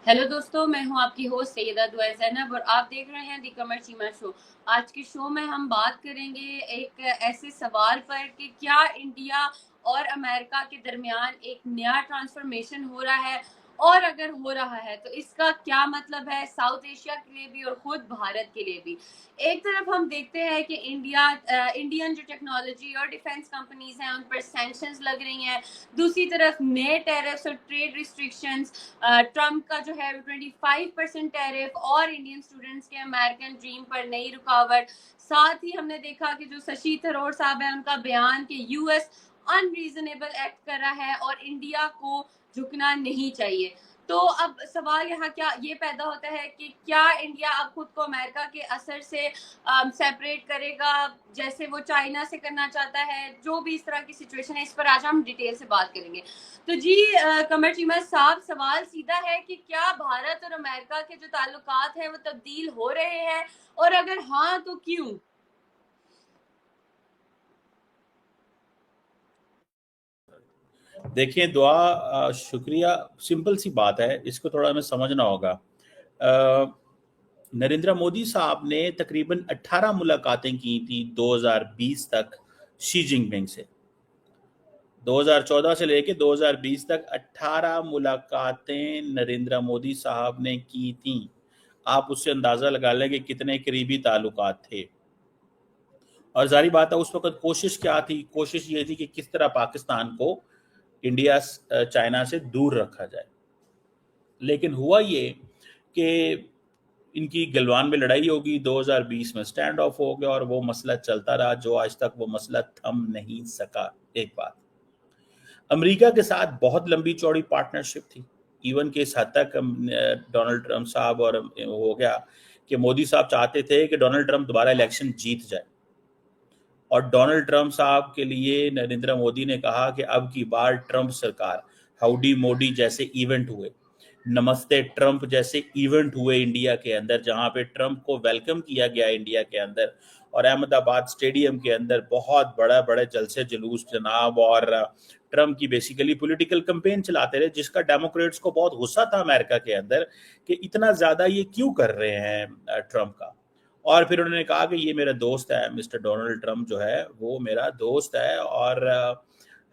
Hello दोस्तों, मैं हूं आपकी होस्ट सैयदा दुआ ज़ैनब और आप देख रहे हैं दी कमर चीमा शो। आज के शो में हम बात करेंगे एक ऐसे सवाल पर कि क्या इंडिया और अमेरिका के दरमियान एक नया ट्रांसफॉर्मेशन हो रहा है, और अगर हो रहा है तो इसका क्या मतलब है साउथ एशिया के लिए भी और खुद भारत के लिए भी। एक तरफ हम देखते हैं कि इंडियन जो टेक्नोलॉजी और डिफेंस कंपनीज हैं उन पर सैंक्शंस लग रही हैं। दूसरी तरफ नए टैरिफ्स और ट्रेड रिस्ट्रिक्शंस, ट्रम्प का जो है 25% टैरिफ और इंडियन स्टूडेंट्स के अमेरिकन ड्रीम पर नई रुकावट। साथ ही हमने देखा कि जो शशि थरूर साहब है उनका बयान कि यूएस अनरीजनेबल एक्ट कर रहा है और इंडिया को झुकना नहीं चाहिए। तो अब सवाल यहाँ क्या ये पैदा होता है कि क्या इंडिया अब खुद को अमेरिका के असर से सेपरेट करेगा, जैसे वो चाइना से करना चाहता है। जो भी इस तरह की सिचुएशन है, इस पर आज हम डिटेल से बात करेंगे। तो जी कमर चीमा साहब, सवाल सीधा है कि क्या भारत और अमेरिका के जो ताल्लुकात हैं वो तब्दील हो रहे हैं, और अगर हाँ तो क्यों? देखिए दुआ, शुक्रिया। सिंपल सी बात है, इसको थोड़ा हमें समझना होगा। नरेंद्र मोदी साहब ने तकरीबन 18 मुलाकातें की थी 2020 तक शी जिनपिंग से। 2014 से लेके 2020 तक 18 मुलाकातें नरेंद्र मोदी साहब ने की थी। आप उससे अंदाज़ा लगा लें कि कितने करीबी ताल्लुकात थे। और जारी बात है, उस वक्त कोशिश क्या थी? कोशिश ये थी कि किस तरह पाकिस्तान को इंडिया चाइना से दूर रखा जाए। लेकिन हुआ ये कि इनकी गलवान में लड़ाई होगी, 2020 में स्टैंड ऑफ हो गया और वो मसला चलता रहा, जो आज तक वो मसला थम नहीं सका। एक बात, अमेरिका के साथ बहुत लंबी चौड़ी पार्टनरशिप थी। इवन के इस हद तक डोनाल्ड ट्रंप साहब और हो गया कि मोदी साहब चाहते थे कि डोनाल्ड ट्रंप दोबारा इलेक्शन जीत जाए। और डोनाल्ड ट्रंप साहब के लिए नरेंद्र मोदी ने कहा कि अब की बार ट्रंप सरकार, हाउडी मोदी जैसे इवेंट हुए, नमस्ते ट्रंप जैसे इवेंट हुए इंडिया के अंदर, जहां पे ट्रंप को वेलकम किया गया इंडिया के अंदर। और अहमदाबाद स्टेडियम के अंदर बहुत बड़ा बड़े जलसे जुलूस जनाब, और ट्रंप की बेसिकली पॉलिटिकल कैंपेन चलाते रहे, जिसका डेमोक्रेट्स को बहुत गुस्सा था अमेरिका के अंदर कि इतना ज्यादा ये क्यों कर रहे हैं ट्रंप का। और फिर उन्होंने कहा कि ये मेरा दोस्त है, मिस्टर डोनाल्ड ट्रंप जो है वो मेरा दोस्त है। और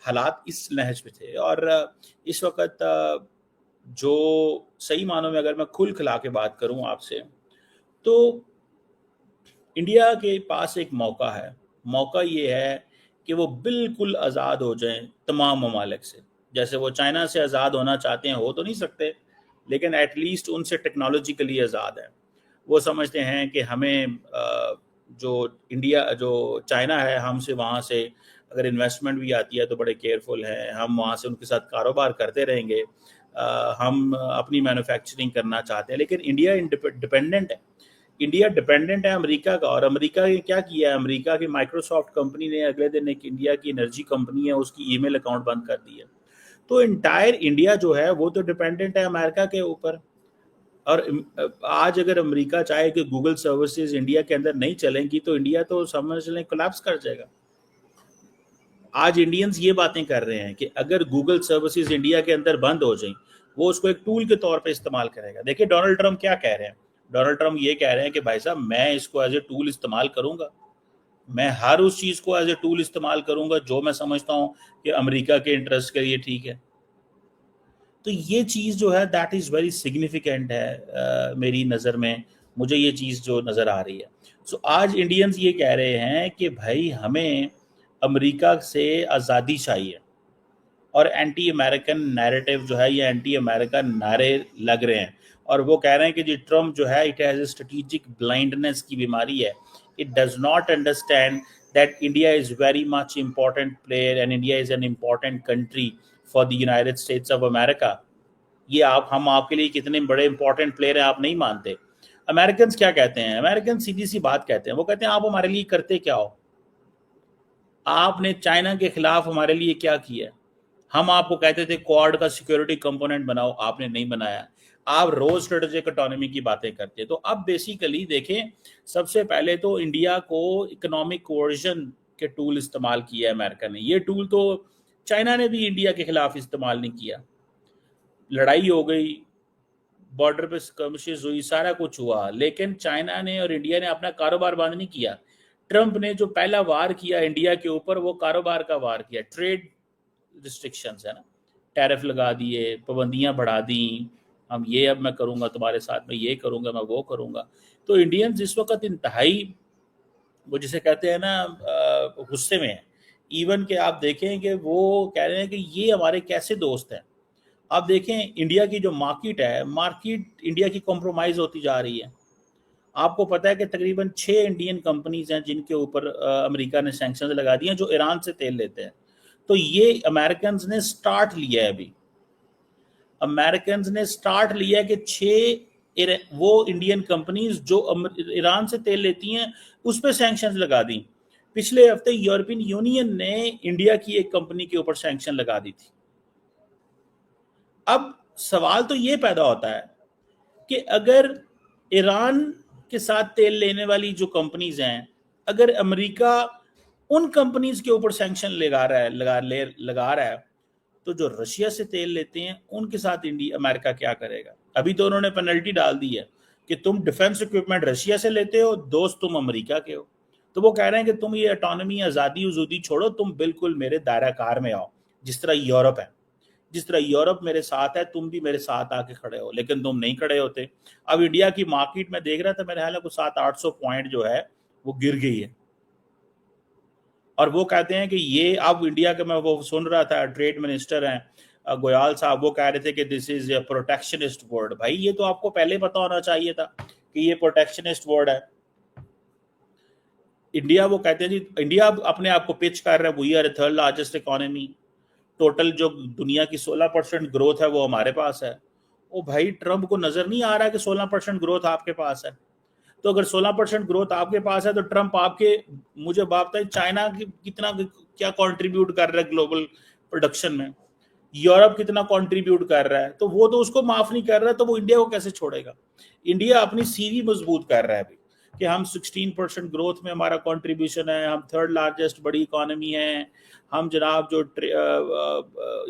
हालात इस नहज पे थे। और इस वक्त जो सही मानों में अगर मैं खुल खिला के बात करूं आपसे, तो इंडिया के पास एक मौका है। मौका ये है कि वो बिल्कुल आज़ाद हो जाएं तमाम ममालिक से। जैसे वो चाइना से आज़ाद होना चाहते हैं, हो तो नहीं सकते, लेकिन एटलीस्ट उनसे टेक्नोलॉजिकली आज़ाद है। वो समझते हैं कि हमें जो इंडिया जो चाइना है, हमसे वहाँ से अगर इन्वेस्टमेंट भी आती है तो बड़े केयरफुल हैं, हम वहाँ से उनके साथ कारोबार करते रहेंगे। हम अपनी मैन्युफैक्चरिंग करना चाहते हैं, लेकिन इंडिया डिपेंडेंट है। इंडिया डिपेंडेंट है अमेरिका का। और अमेरिका ने क्या किया है? अमेरिका की माइक्रोसॉफ्ट कंपनी ने अगले दिन एक इंडिया की एनर्जी कंपनी है उसकी ईमेल अकाउंट बंद कर दिया। तो इंटायर इंडिया जो है वो तो डिपेंडेंट है अमेरिका के ऊपर। और आज अगर अमेरिका चाहे कि गूगल सर्विसेज इंडिया के अंदर नहीं चलेंगी तो इंडिया तो समझ लें कोलैप्स कर जाएगा। आज इंडियंस ये बातें कर रहे हैं कि अगर गूगल सर्विसेज इंडिया के अंदर बंद हो जाए, वो उसको एक टूल के तौर पे इस्तेमाल करेगा। देखिए डोनाल्ड ट्रंप क्या कह रहे हैं। डोनाल्ड ट्रंप ये कह रहे हैं कि भाई साहब, मैं इसको एज ए टूल इस्तेमाल करूंगा। मैं हर उस चीज़ को एज ए टूल इस्तेमाल करूंगा जो मैं समझता हूँ कि अमेरिका के इंटरेस्ट के लिए ठीक है। तो ये चीज़ जो है दैट इज़ वेरी सिग्निफिकेंट है मेरी नज़र में। मुझे ये चीज़ जो नज़र आ रही है। सो आज इंडियंस ये कह रहे हैं कि भाई हमें अमेरिका से आज़ादी चाहिए। और एंटी अमेरिकन नैरेटिव जो है, ये एंटी अमेरिकन नारे लग रहे हैं। और वो कह रहे हैं कि जी ट्रम्प जो है इट हैज़ स्ट्रेटेजिक ब्लाइंडनेस की बीमारी है। It does not understand that India is very much important player and India is an important country for the United states of America. ये आप हम आपके लिए कितने बड़े इंपॉर्टेंट प्लेयर हैं आप नहीं मानते। अमेरिकन क्या कहते हैं? अमेरिकन सीधी सी बात कहते हैं। वो कहते हैं आप हमारे लिए करते क्या हो? आपने चाइना के खिलाफ हमारे लिए क्या किया? हम आपको कहते थे क्वाड का सिक्योरिटी कंपोनेंट बनाओ, आपने नहीं बनाया। आप रोज स्ट्रेटेजिक ऑटोनॉमी की बातें करते हैं। तो अब बेसिकली देखें, सबसे पहले तो इंडिया को इकोनॉमिक कोर्जन के टूल इस्तेमाल किया है अमेरिका ने। ये टूल तो चाइना ने भी इंडिया के खिलाफ इस्तेमाल नहीं किया। लड़ाई हो गई, बॉर्डर पे skirmishes हुई, सारा कुछ हुआ, लेकिन चाइना ने और इंडिया ने अपना कारोबार बंद नहीं किया। ट्रंप ने जो पहला वार किया इंडिया के ऊपर, वो कारोबार का वार किया। ट्रेड रिस्ट्रिक्शंस है ना, टैरिफ लगा दिए, पाबंदियां बढ़ा दी, हम ये अब मैं करूंगा तुम्हारे साथ में, ये करूंगा मैं, वो करूंगा। तो इंडियंस इस वक्त इंतहाई, वो जिसे कहते हैं ना, गुस्से में है। इवन के आप देखें कि वो कह रहे हैं कि ये हमारे कैसे दोस्त हैं। आप देखें इंडिया की जो मार्केट है, मार्केट इंडिया की कॉम्प्रोमाइज होती जा रही है। आपको पता है कि तकरीबन 6 इंडियन कंपनीज हैं जिनके ऊपर अमेरिका ने सैंक्शंस लगा दिए हैं, जो ईरान से तेल लेते हैं। तो ये अमेरिकन ने स्टार्ट लिया है, अभी अमेरिकन ने स्टार्ट लिया है कि 6 वो इंडियन कंपनीज जो ईरान से तेल लेती हैं उस पर सैंक्शंस लगा दी। पिछले हफ्ते यूरोपियन यूनियन ने इंडिया की एक कंपनी के ऊपर सैंक्शन लगा दी थी। अब सवाल तो ये पैदा होता है कि अगर ईरान के साथ तेल लेने वाली जो कंपनीज हैं, अगर अमेरिका उन कंपनीज के ऊपर सैंक्शन लगा रहा है, तो जो रशिया से तेल लेते हैं उनके साथ इंडिया अमेरिका क्या करेगा? अभी तो उन्होंने पेनल्टी डाल दी है कि तुम डिफेंस इक्विपमेंट रशिया से लेते हो, दोस्त तुम अमेरिका के हो। तो वो कह रहे हैं कि तुम ये ऑटोनॉमी, आज़ादी उजूदी छोड़ो, तुम बिल्कुल मेरे दायरा कार में आओ। जिस तरह यूरोप है, जिस तरह यूरोप मेरे साथ है, तुम भी मेरे साथ आके खड़े हो, लेकिन तुम नहीं खड़े होते। अब इंडिया की मार्केट में देख रहा था, मेरे ख्याल है कुछ 700-800 पॉइंट जो है वो गिर गई है। और वो कहते हैं कि ये अब इंडिया के, मैं वो सुन रहा था, ट्रेड मिनिस्टर हैं गोयल साहब, वो कह रहे थे कि this is a protectionist word. भाई ये तो आपको पहले पता होना चाहिए था कि ये प्रोटेक्शनिस्ट वर्ड है। इंडिया, वो कहते हैं जी, इंडिया अपने आप को पिच कर रहा है, we are third largest economy, total जो दुनिया की 16% ग्रोथ है वो हमारे पास है। ओ भाई, ट्रंप को नजर नहीं आ रहा है कि 16% ग्रोथ आपके पास है? तो अगर 16% ग्रोथ आपके पास है तो ट्रंप आपके, मुझे बात है, चाइना की कितना क्या कंट्रीब्यूट कर रहा है ग्लोबल प्रोडक्शन में, यूरोप कितना कंट्रीब्यूट कर रहा है, तो वो तो उसको माफ नहीं कर रहा, तो वो इंडिया को कैसे छोड़ेगा? इंडिया अपनी सीवी मजबूत कर रहा है अभी कि हम 16% ग्रोथ में हमारा कंट्रीब्यूशन है, हम थर्ड लार्जेस्ट बड़ी इकोनॉमी है, हम जनाब जो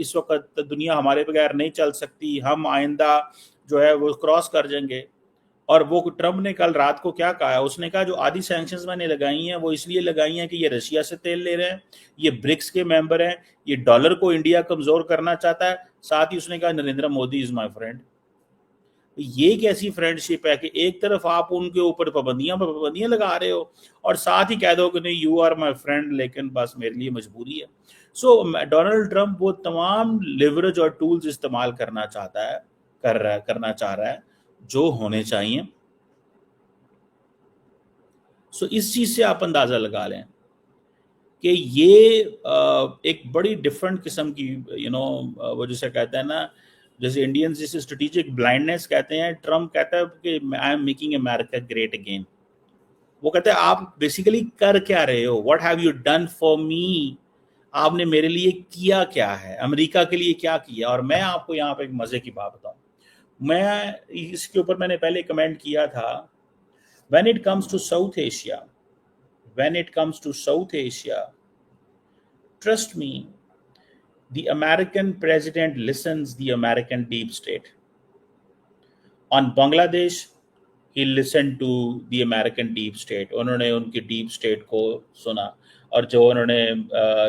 इस वक्त दुनिया हमारे बगैर नहीं चल सकती, हम आइंदा जो है वो क्रॉस कर जाएंगे। और वो ट्रम्प ने कल रात को क्या कहा है, उसने कहा जो आधी सैंक्शंस मैंने लगाई हैं वो इसलिए लगाई हैं कि ये रशिया से तेल ले रहे हैं, ये ब्रिक्स के मेंबर हैं, ये डॉलर को इंडिया कमजोर करना चाहता है। साथ ही उसने कहा Narendra Modi is my friend. ये कैसी फ्रेंडशिप है कि एक तरफ आप उनके ऊपर पाबंदियां लगा रहे हो और साथ ही कह दो कि नहीं यू आर माय फ्रेंड, लेकिन बस मेरे लिए मजबूरी है। सो डोनाल्ड ट्रंप वो तमाम लिवरेज और टूल्स इस्तेमाल करना चाहता है, करना चाह रहा है जो होने चाहिए। सो इस चीज से आप अंदाजा लगा लें कि ये एक बड़ी डिफरेंट किस्म की वो जिसे कहते हैं ना, जैसे इंडियंस जिसे स्ट्रेटेजिक ब्लाइंडनेस कहते हैं, ट्रम्प कहता है कि I am making America great again. वो कहते हैं आप बेसिकली कर क्या रहे हो, what have you done for me, आपने मेरे लिए किया क्या है, अमेरिका के लिए क्या किया। और मैं आपको यहाँ पे एक मजे की बात बताऊं, मैं इसके ऊपर मैंने पहले कमेंट किया था, when it comes to South Asia, trust me, the American president listens the American deep state. On Bangladesh, he listened to the American deep state. उन्होंने उनकी deep state को सुना, और जो उन्होंने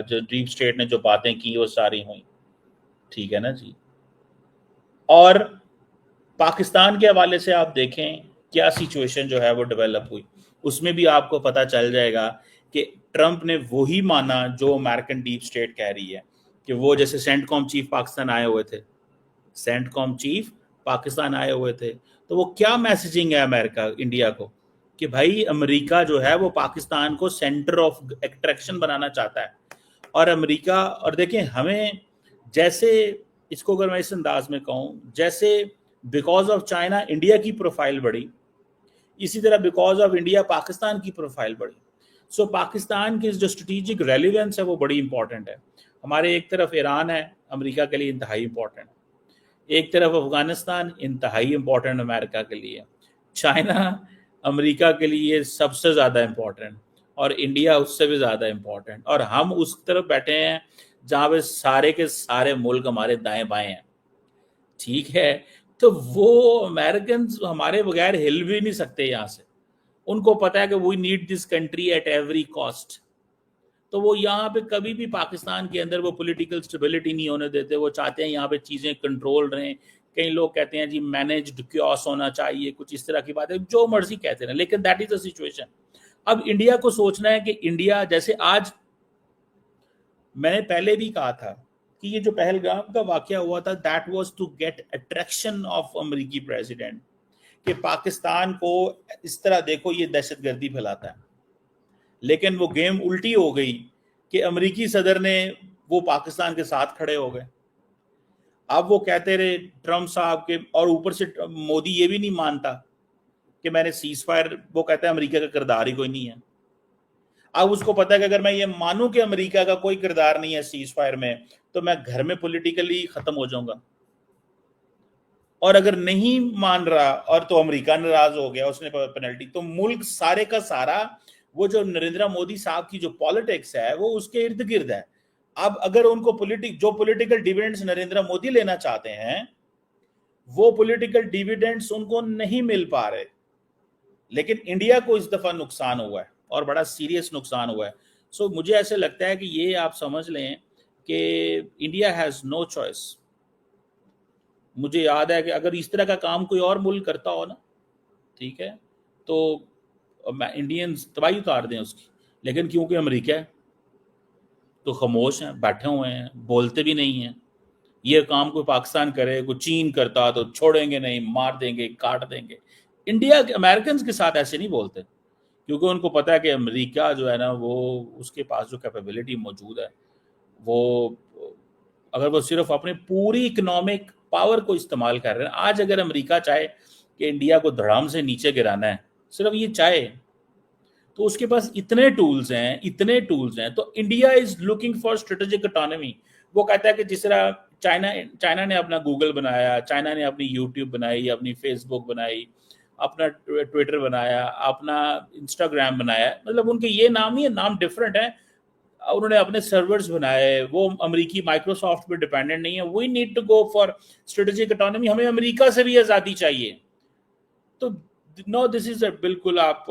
जो deep state ने जो बातें की वो सारी हुई, ठीक है ना जी। और पाकिस्तान के हवाले से आप देखें क्या सिचुएशन जो है वो डेवलप हुई, उसमें भी आपको पता चल जाएगा कि ट्रंप ने वही माना जो अमेरिकन डीप स्टेट कह रही है, कि वो जैसे सेंटकॉम चीफ पाकिस्तान आए हुए थे, सेंटकॉम चीफ पाकिस्तान आए हुए थे, तो वो क्या मैसेजिंग है अमेरिका इंडिया को कि भाई अमेरिका जो है वो पाकिस्तान को सेंटर ऑफ अट्रैक्शन बनाना चाहता है। और अमेरिका, और देखें हमें, जैसे इसको अगर मैं इस अंदाज में कहूँ, जैसे बिकॉज ऑफ चाइना इंडिया की प्रोफाइल बढ़ी, इसी तरह बिकॉज ऑफ इंडिया पाकिस्तान की प्रोफाइल बढ़ी। सो पाकिस्तान की जो स्ट्रेटेजिक रेलिवेंस है वो बड़ी इंपॉर्टेंट है। हमारे एक तरफ ईरान है, अमेरिका के लिए इंतहाई इंपॉर्टेंट, एक तरफ अफगानिस्तान इंतहाई इंपॉर्टेंट अमेरिका के लिए, चाइना अमेरिका के लिए सबसे ज़्यादा इंपॉर्टेंट, और इंडिया उससे भी ज़्यादा इंपॉर्टेंट। और हम उस तरफ बैठे हैं जहाँ पे सारे के सारे मुल्क हमारे दाएं बाएं हैं, ठीक है। तो वो अमेरिकन हमारे बगैर हिल भी नहीं सकते यहाँ से। उनको पता है कि we need this country at every cost. तो वो यहाँ पे कभी भी पाकिस्तान के अंदर वो पॉलिटिकल स्टेबिलिटी नहीं होने देते। वो चाहते हैं यहाँ पे चीजें कंट्रोल रहें। कई लोग कहते हैं जी मैनेज्ड क्योस होना चाहिए, कुछ इस तरह की बात है, जो मर्जी कहते हैं, लेकिन दैट इज द सिचुएशन। अब इंडिया को सोचना है कि इंडिया, जैसे आज मैंने पहले भी कहा था कि ये जो पहलगाम का वाकया हुआ था, that was to get attraction of अमेरिकी प्रेसिडेंट, कि पाकिस्तान को इस तरह देखो ये दहशतगर्दी फैलाता है। लेकिन वो गेम उल्टी हो गई कि अमेरिकी सदर ने वो पाकिस्तान के साथ खड़े हो गए। अब वो कहते रहे ट्रम्प साहब के, और ऊपर से मोदी ये भी नहीं मानता कि मैंने सीज फायर, वो कहता है अमेरिका का किरदार ही कोई नहीं है। अब उसको पता है कि अगर मैं ये मानूं कि अमेरिका का कोई किरदार नहीं है सीज फायर में, तो मैं घर में पॉलिटिकली खत्म हो जाऊंगा। और अगर नहीं मान रहा और तो अमेरिका नाराज हो गया, उसने पेनल्टी, तो मुल्क सारे का सारा वो जो नरेंद्र मोदी साहब की जो पॉलिटिक्स है वो उसके इर्द गिर्द है। अब अगर उनको पॉलिटिकल डिविडेंड्स नरेंद्र मोदी लेना चाहते हैं, वो पॉलिटिकल डिविडेंड्स उनको नहीं मिल पा रहे। लेकिन इंडिया को इस दफा नुकसान हुआ है और बड़ा सीरियस नुकसान हुआ है। सो मुझे ऐसे लगता है कि ये आप समझ लें कि इंडिया हैज नो चॉइस। मुझे याद है कि अगर इस तरह का काम कोई और मुल्क करता हो ना, ठीक है, तो इंडियंस तबाही उतार दें उसकी। लेकिन क्योंकि अमेरिका है तो खामोश हैं, बैठे हुए हैं, बोलते भी नहीं हैं। ये काम कोई पाकिस्तान करे, कोई चीन करता तो छोड़ेंगे नहीं, मार देंगे, काट देंगे। इंडिया के अमेरिकन के साथ ऐसे नहीं बोलते, क्योंकि उनको पता है कि अमेरिका जो है ना, वो उसके पास जो कैपेबिलिटी मौजूद है, वो अगर वो सिर्फ अपने पूरी इकोनॉमिक पावर को इस्तेमाल कर रहे हैं। आज अगर अमेरिका चाहे कि इंडिया को धड़ाम से नीचे गिराना है, सिर्फ ये चाहे, तो उसके पास इतने टूल्स हैं, इतने टूल्स हैं। तो India is looking for strategic autonomy. वो कहता है कि जिस तरह चाइना ने अपना गूगल बनाया, चाइना ने अपनी यूट्यूब बनाई, अपनी फेसबुक बनाई, अपना ट्विटर बनाया, अपना इंस्टाग्राम बनाया, मतलब उनके ये नाम नहीं है, नाम डिफरेंट है। उन्होंने अपने सर्वर्स बनाए, वो अमेरिकी माइक्रोसॉफ्ट पे डिपेंडेंट नहीं है। We need to go for strategic autonomy. हमें अमेरिका से भी आज़ादी चाहिए। तो नो, दिस इज बिल्कुल आप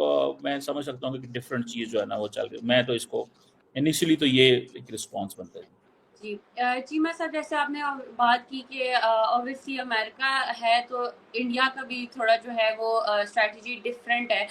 मैं समझ सकता हूँ कि डिफरेंट चीज जो है ना वो चल रही है। मैं तो इसको इनिशियली तो ये एक रिस्पॉन्स बनता है। जी चीमा साहब, जैसे आपने बात की कि ऑब्वियसली अमेरिका है तो इंडिया का भी थोड़ा जो है वो स्ट्रैटेजी डिफरेंट है।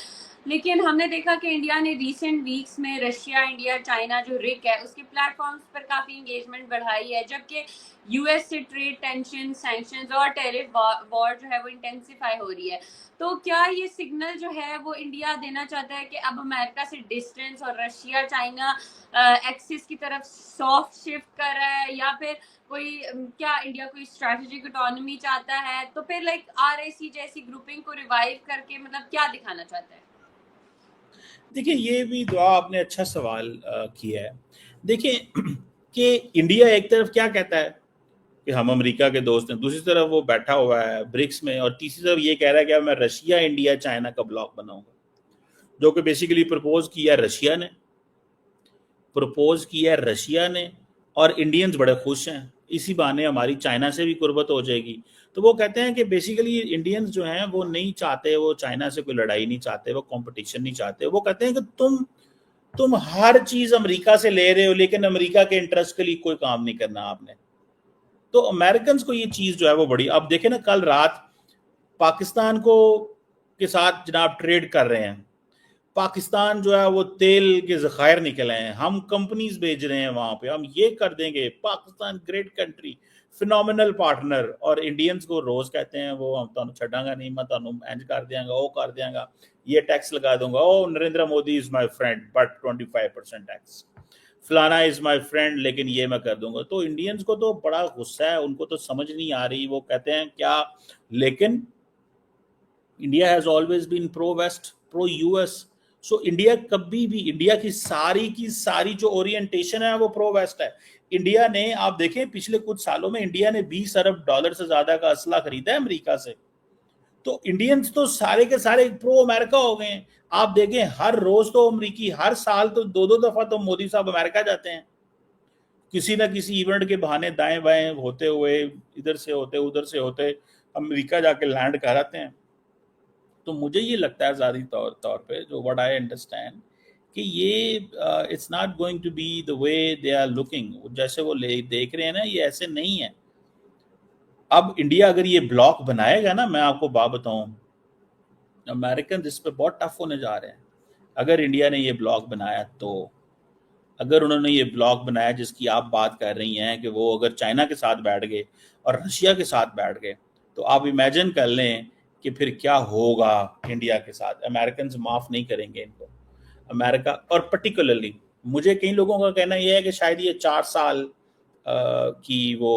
लेकिन हमने देखा कि इंडिया ने रिसेंट वीक्स में रशिया, इंडिया, चाइना जो रिक है उसके प्लेटफॉर्म्स पर काफ़ी इंगेजमेंट बढ़ाई है, जबकि यूएस से ट्रेड टेंशन, सैंक्शंस और टेरिफ वॉर जो है वो इंटेंसिफाई हो रही है। तो क्या ये सिग्नल जो है वो इंडिया देना चाहता है कि अब अमेरिका से डिस्टेंस और रशिया, चाइना एक्सिस की तरफ सॉफ्ट शिफ्ट कर रहा है, या फिर कोई क्या इंडिया कोई स्ट्रैटेजिक ऑटोनॉमी चाहता है? तो फिर लाइक आरआईसी जैसी ग्रुपिंग को रिवाइव करके मतलब क्या दिखाना चाहता है? देखिए, ये भी दुआ आपने अच्छा सवाल किया है। देखिए कि इंडिया एक तरफ क्या कहता है कि हम अमेरिका के दोस्त हैं, दूसरी तरफ वो बैठा हुआ है ब्रिक्स में, और तीसरी तरफ ये कह रहा है कि मैं रशिया, इंडिया, चाइना का ब्लॉक बनाऊंगा, जो कि बेसिकली प्रपोज किया रशिया ने, और इंडियंस बड़े खुश हैं। इसी बहाने हमारी चाइना से भी कुर्बत हो जाएगी। तो वो कहते हैं कि बेसिकली इंडियंस जो हैं वो नहीं चाहते, वो चाइना से कोई लड़ाई नहीं चाहते, वो कंपटीशन नहीं चाहते। वो कहते हैं कि तुम हर चीज अमेरिका से ले रहे हो, लेकिन अमेरिका के इंटरेस्ट के लिए कोई काम नहीं करना आपने। तो अमेरिकन को ये चीज जो है वो बड़ी, अब देखे ना, कल रात पाकिस्तान को के साथ जनाब ट्रेड कर रहे हैं। पाकिस्तान जो है वो तेल के जखायर निकले हैं, हम कंपनीज भेज रहे हैं वहां पे, हम ये कर देंगे, Pakistan great country, phenomenal partner. और इंडियंस को रोज कहते हैं वो हम तो छड़ांगा नहीं, मैं तो इंज कर देंगा, वो कर देंगा, ये टैक्स लगा दूंगा, oh Narendra Modi is my friend but 25% tax, फलाना इज माई फ्रेंड, लेकिन ये मैं कर दूंगा। तो इंडियंस को तो बड़ा गुस्सा है, उनको तो समझ नहीं आ रही, वो कहते हैं क्या। लेकिन India has always been pro west, pro US. So India कभी भी, इंडिया की सारी जो ओरिएंटेशन है वो प्रो वेस्ट है। इंडिया ने, आप देखें पिछले कुछ सालों में इंडिया ने $20 अरब से ज्यादा का असला खरीदा है अमेरिका से। तो इंडियंस तो सारे के सारे प्रो अमेरिका हो गए हैं। आप देखें हर रोज तो अमरीकी, हर साल तो दो दफा तो मोदी साहब अमेरिका जाते हैं, किसी ना किसी इवेंट के बहाने दाएं बाएं होते हुए, इधर से होते उधर से होते, अमेरिका जाके लैंड कराते हैं। तो मुझे ये लगता है ज़ाती तौर पे, जो व्हाट आई अंडरस्टैंड, कि ये it's not going to be the way they are looking. जैसे वो देख रहे हैं ना, ये ऐसे नहीं है। अब इंडिया अगर ये ब्लॉक बनाएगा ना, मैं आपको बात बताऊं, अमेरिकन इस पे बहुत टफ होने जा रहे हैं। अगर इंडिया ने ये ब्लॉक बनाया तो, अगर उन्होंने ये ब्लॉक बनाया जिसकी आप बात कर रही हैं कि वो अगर चाइना के साथ बैठ गए और रशिया के साथ बैठ गए, तो आप इमेजिन कर लें कि फिर क्या होगा इंडिया के साथ। अमेरिकन माफ़ नहीं करेंगे इनको, अमेरिका। और पर्टिकुलरली मुझे कई लोगों का कहना यह है कि शायद ये 4 साल की वो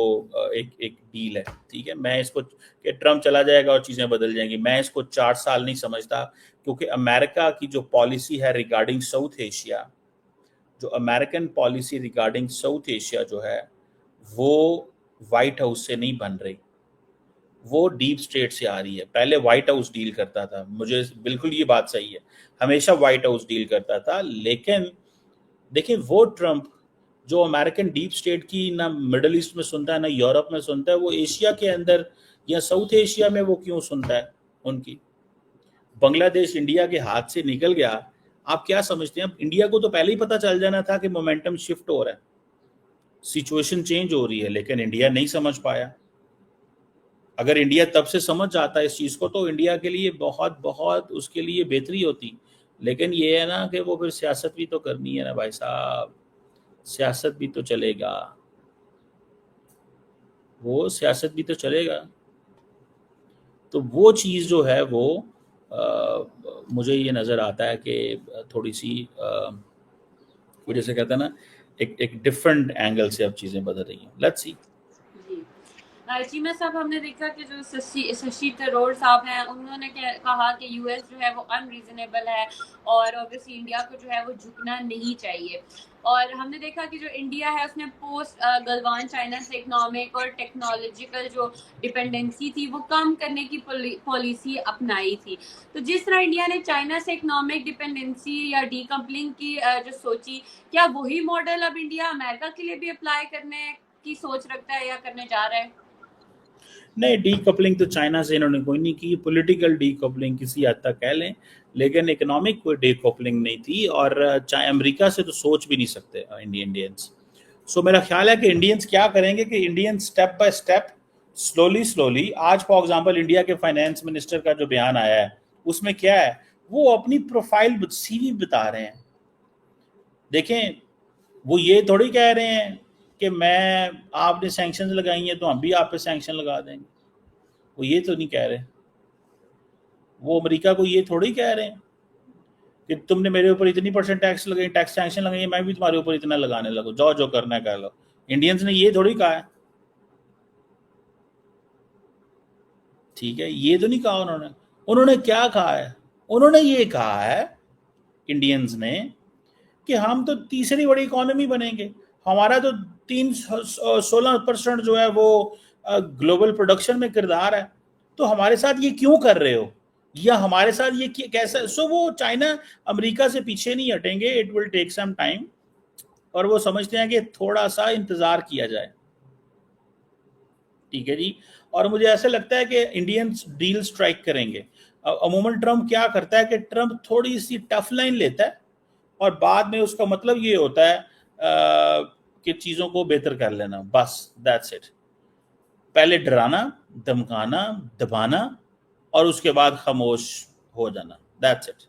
एक एक डील है। ठीक है, मैं इसको कि ट्रम्प चला जाएगा और चीज़ें बदल जाएंगी, मैं इसको 4 साल नहीं समझता। क्योंकि अमेरिका की जो पॉलिसी है रिगार्डिंग साउथ एशिया, जो American policy regarding south Asia जो है, वो वाइट हाउस से नहीं बन रही, वो डीप स्टेट से आ रही है। पहले वाइट हाउस डील करता था, मुझे बिल्कुल ये बात सही है, हमेशा वाइट हाउस डील करता था। लेकिन देखिए, वो ट्रम्प जो अमेरिकन डीप स्टेट की ना मिडल ईस्ट में सुनता है ना यूरोप में सुनता है, वो एशिया के अंदर या साउथ एशिया में वो क्यों सुनता है उनकी। बांग्लादेश इंडिया के हाथ से निकल गया, आप क्या समझते हैं? इंडिया को तो पहले ही पता चल जाना था कि मोमेंटम शिफ्ट हो रहा है, सिचुएशन चेंज हो रही है, लेकिन इंडिया नहीं समझ पाया। अगर इंडिया तब से समझ जाता है इस चीज़ को, तो इंडिया के लिए बहुत बहुत उसके लिए बेहतरी होती। लेकिन ये है ना कि वो फिर सियासत भी तो करनी है ना भाई साहब, सियासत भी तो चलेगा, वो सियासत भी तो चलेगा। तो वो चीज़ जो है वो मुझे ये नज़र आता है कि थोड़ी सी वो जैसे कहते हैं ना, एक एक डिफरेंट एंगल से अब चीज़ें बदल रही हैं। Let's see. जी। चीमा साहब, हमने देखा कि जो शशि थरूर साहब हैं, उन्होंने कहा कि यूएस जो है वो अनरीजनेबल है और ऑब्वियसली इंडिया को जो है वो झुकना नहीं चाहिए। और हमने देखा कि जो इंडिया है उसने पोस्ट गलवान चाइना से इकोनॉमिक और टेक्नोलॉजिकल जो डिपेंडेंसी थी वो कम करने की पॉलिसी अपनाई थी। तो जिस तरह इंडिया ने चाइना से इकोनॉमिक डिपेंडेंसी या डीकपलिंग की जो सोची, क्या वही मॉडल अब इंडिया अमेरिका के लिए भी अप्लाई करने की सोच रखता है या करने जा रहा है? नहीं, डी कपलिंग तो चाइना से इन्होंने कोई नहीं की। पॉलिटिकल डी कपलिंग किसी हद तक कह लें, लेकिन इकोनॉमिक कोई डी कपलिंग नहीं थी। और चाहे अमेरिका से तो सोच भी नहीं सकते इंडियंस। सो मेरा ख्याल है कि इंडियंस क्या करेंगे कि Indians step by step, slowly slowly. आज फॉर एग्जांपल इंडिया के फाइनेंस मिनिस्टर का जो बयान आया है, उसमें क्या है, वो अपनी प्रोफाइल सीवी बता रहे हैं। देखें, वो ये थोड़ी कह रहे हैं कि मैं, आपने सैंक्शन लगाई हैं तो हम भी आप पे सैंक्शन लगा देंगे। वो ये तो नहीं कह रहे। वो अमेरिका को ये थोड़ी कह रहे हैं कि तुमने मेरे ऊपर इतनी परसेंट टैक्स लगाई, टैक्स सैंक्शन लगाई, मैं भी तुम्हारे ऊपर इतना लगाने लगूं, जाओ जो करना है कर लो। इंडियंस ने ये थोड़ी कहा है। ठीक है, ये तो नहीं कहा उन्होंने। उन्होंने क्या कहा है? उन्होंने ये कहा है इंडियंस ने कि हम तो तीसरी बड़ी इकोनॉमी बनेंगे, हमारा तो 16% जो है वो ग्लोबल प्रोडक्शन में किरदार है, तो हमारे साथ ये क्यों कर रहे हो, या हमारे साथ ये कैसा। सो वो चाइना अमेरिका से पीछे नहीं हटेंगे, it will take some time. और वो समझते हैं कि थोड़ा सा इंतजार किया जाए। ठीक है जी। और मुझे ऐसा लगता है कि इंडियंस डील स्ट्राइक करेंगे। अमूमन ट्रम्प क्या करता है कि ट्रम्प थोड़ी सी टफ लाइन लेता है और बाद में उसका मतलब ये होता है कि चीज़ों को बेहतर कर लेना, बस दैट्स इट। पहले डराना, धमकाना, दबाना और उसके खामोश खामोश हो जाना, दैट्स इट।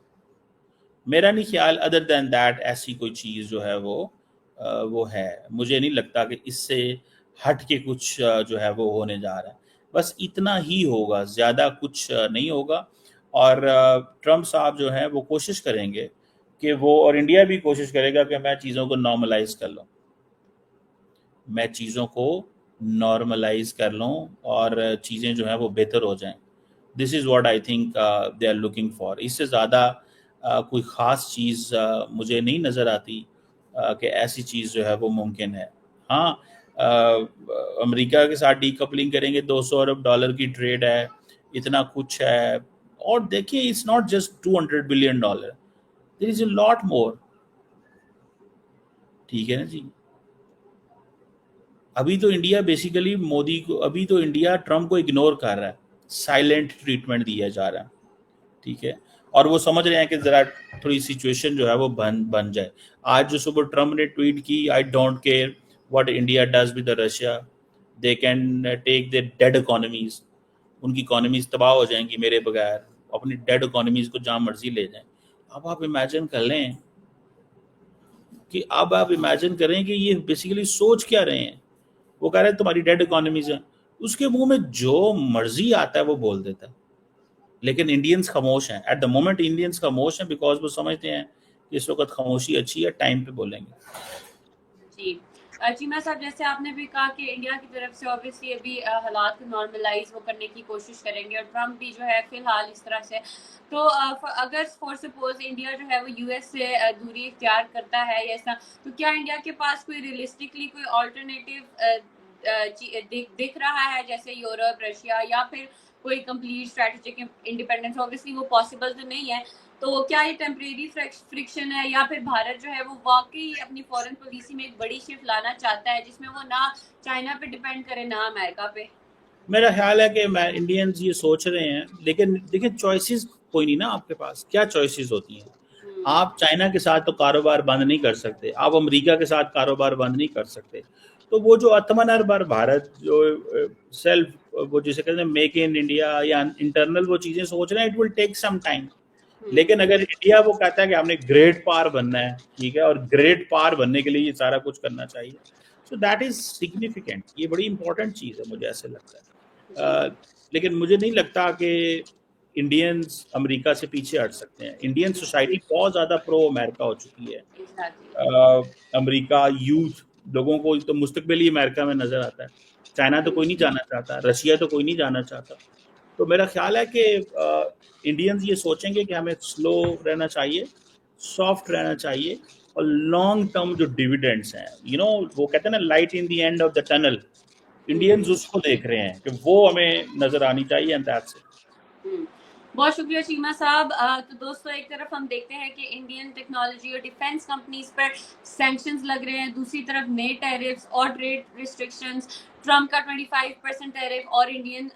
मेरा नहीं ख्याल अदर देन दैट ऐसी कोई चीज़ जो है वो है। मुझे नहीं लगता कि इससे हट के कुछ जो है वो होने जा रहा है। बस इतना ही होगा, ज़्यादा कुछ नहीं होगा। और ट्रम्प साहब जो हैं वो कोशिश करेंगे कि वो, और इंडिया भी कोशिश करेगा कि मैं चीज़ों को नॉर्मलाइज कर लूँ, मैं चीज़ों को नॉर्मलाइज कर लूँ और चीज़ें जो हैं वो बेहतर हो जाएं। This is what I think they are looking for. इससे ज़्यादा कोई ख़ास चीज़ मुझे नहीं नज़र आती कि ऐसी चीज़ जो है वो मुमकिन है। हाँ, अमेरिका के साथ डीकपलिंग करेंगे, 200 अरब डॉलर की ट्रेड है, इतना कुछ है। और देखिए, it's not just $200 billion, there is a lot more. ठीक है ना जी। अभी तो इंडिया बेसिकली मोदी को, अभी तो इंडिया ट्रम्प को इग्नोर कर रहा है। साइलेंट ट्रीटमेंट दिया जा रहा है, ठीक है। और वो समझ रहे हैं कि जरा थोड़ी सिचुएशन जो है वो बन जाए। आज जो सुबह ट्रम्प ने ट्वीट की, I don't care what India does with Russia, they can take the dead economies, उनकी इकोनॉमीज तबाह हो जाएंगी मेरे बगैर, अपनी डेड इकोनॉमीज को जहाँ मर्जी ले जाएं। अब आप इमेजिन कर लें कि अब आप इमेजिन करें कि ये बेसिकली सोच क्या रहे हैं। वो कह रहे हैं तुम्हारी डेड इकोनॉमीज है, उसके मुंह में जो मर्जी आता है वो बोल देता है। लेकिन इंडियंस खामोश हैं, एट द मोमेंट इंडियंस खामोश हैं बिकॉज वो समझते हैं कि इस वक्त खामोशी अच्छी है, टाइम पे बोलेंगे। जी चीमा साहब, जैसे आपने भी कहा कि इंडिया की तरफ से ऑब्वियसली अभी हालात को नॉर्मलाइज वो करने की कोशिश करेंगे, और ट्रम्प भी जो है फिलहाल इस तरह से, तो अगर फॉर सपोज इंडिया जो है वो यूएस से दूरी इख्तियार करता है या ऐसा, तो क्या इंडिया के पास कोई रियलिस्टिकली कोई ऑल्टरनेटिव दिख रहा है, जैसे यूरोप, रशिया, या फिर कोई कंप्लीट स्ट्रेटेजिक इंडिपेंडेंस? ऑब्वियसली वो पॉसिबल तो नहीं है, तो क्या ये टेम्परेरी फ्रिक्शन है, या फिर भारत जो है वो वाकई अपनी फॉरेन पॉलिसी में एक बड़ी शिफ्ट लाना चाहता है जिसमें वो ना चाइना पे डिपेंड करे ना अमेरिका पे? मेरा ख्याल है कि इंडियंस ये सोच रहे हैं, लेकिन देखिए चॉइसेस कोई नहीं ना आपके पास। क्या चॉइसेस होती हैं? आप चाइना के साथ तो कारोबार बंद नहीं कर सकते, आप अमेरिका के साथ कारोबार बंद नहीं कर सकते। तो वो जो आत्मनिर्भर भारत, जो सेल्फ, वो जिसे कहते हैं मेक इन इंडिया या इंटरनल वो चीज़ें सोच रहे हैं, it will take some time. लेकिन अगर इंडिया वो कहता है कि हमने ग्रेट पावर बनना है, ठीक है, और ग्रेट पावर बनने के लिए ये सारा कुछ करना चाहिए, सो दैट इज सिग्निफिकेंट। ये बड़ी इंपॉर्टेंट चीज़ है, मुझे ऐसे लगता है। लेकिन मुझे नहीं लगता कि इंडियंस अमेरिका से पीछे हट सकते हैं। इंडियन सोसाइटी बहुत ज़्यादा प्रो अमेरिका हो चुकी है। अमेरिका यूथ लोगों को तो मुस्तकबिल ही अमेरिका में नज़र आता है। चाइना तो कोई नहीं जाना चाहता, रशिया तो कोई नहीं जाना चाहता। तो मेरा ख्याल है कि इंडियंस ये सोचेंगे कि हमें स्लो रहना चाहिए, सॉफ्ट रहना चाहिए, और लॉन्ग टर्म जो डिविडेंड्स हैं, वो कहते हैं ना, light in the end of the tunnel, Indians उसको देख रहे हैं कि वो हमें नजर आनी चाहिए, एंड दैट्स इट। बहुत शुक्रिया चीमा साहब। तो दोस्तों, एक तरफ हम देखते हैं कि इंडियन टेक्नोलॉजी और डिफेंस कंपनीज पर सैंक्शंस लग रहे हैं, दूसरी तरफ नए टैरिफ्स और ट्रेड रिस्ट्रिक्शंस, ट्रम्प का 25% टैरिफ, और इंडियन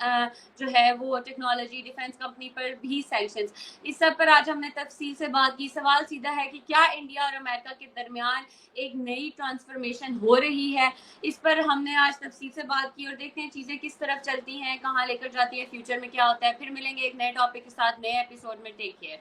जो है वो टेक्नोलॉजी डिफेंस कंपनी पर भी सैंक्शंस। इस सब पर आज हमने तफसील से बात की। सवाल सीधा है कि क्या इंडिया और अमेरिका के दरमियान एक नई ट्रांसफॉर्मेशन हो रही है? इस पर हमने आज तफसील से बात की, और देखते हैं चीज़ें किस तरफ चलती हैं, कहाँ लेकर जाती है, फ्यूचर में क्या होता है। फिर मिलेंगे एक नए टॉपिक के साथ नए एपिसोड में। Take care.